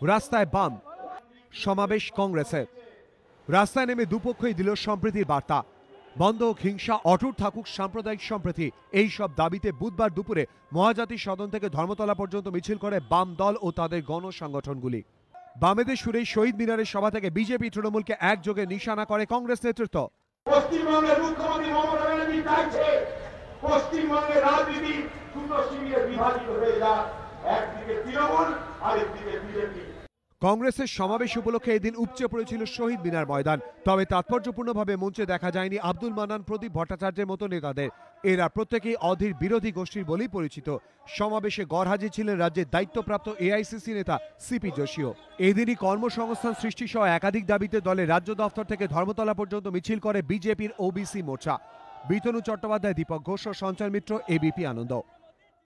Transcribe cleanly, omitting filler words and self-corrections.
রাস্তায় বাম, সমাবেশ কংগ্রেসের। রাস্তায় নেমে দুপক্ষই দিল সম্প্রীতির বার্তা। বন্ধ হোক হিংসা, অটুট থাকুক সাম্প্রদায়িক সম্প্রীতি, এই সব দাবিতে বুধবার দুপুরে মহাজাতি সদন থেকে ধর্মতলা পর্যন্ত মিছিল করে বাম দল ও তাদের গণসংগঠনগুলি। বামেদের সুরেই শহীদ মিনারের সভা থেকে বিজেপি তৃণমূলকে একযোগে নিশানা করে কংগ্রেস নেতৃত্ব। পশ্চিমবঙ্গের মুখ্যমন্ত্রী মমতা ব্যানার্জি চাইছে পশ্চিমবঙ্গের রাজনীতি দুটো শিবিরে বিভাজিত হয়ে যায়, একদিকে তৃণমূল আরেকদিকে বিজেপি। কংগ্রেসের সমাবেশ উপলক্ষে এদিন উপচে পড়েছিল শহীদ মিনার ময়দান। তবে তাৎপর্যপূর্ণভাবে মঞ্চে দেখা যায়নি আব্দুল মান্নান, প্রদীপ ভট্টাচার্যের মতো নেতাদের। এরা প্রত্যেকেই অধীর বিরোধী গোষ্ঠীর বলেই পরিচিত। সমাবেশে গড়হাজির ছিলেন রাজ্যের দায়িত্বপ্রাপ্ত এআইসিসি নেতা সিপি যোশীও। এদিনই কর্মসংস্থান সৃষ্টি সহ একাধিক দাবিতে দলের রাজ্য দফতর থেকে ধর্মতলা পর্যন্ত মিছিল করে বিজেপির ওবিসি মোর্চা। বিতনু চট্টোপাধ্যায়, দীপক ঘোষ ও সঞ্চয় মিত্র, এবিপি আনন্দ।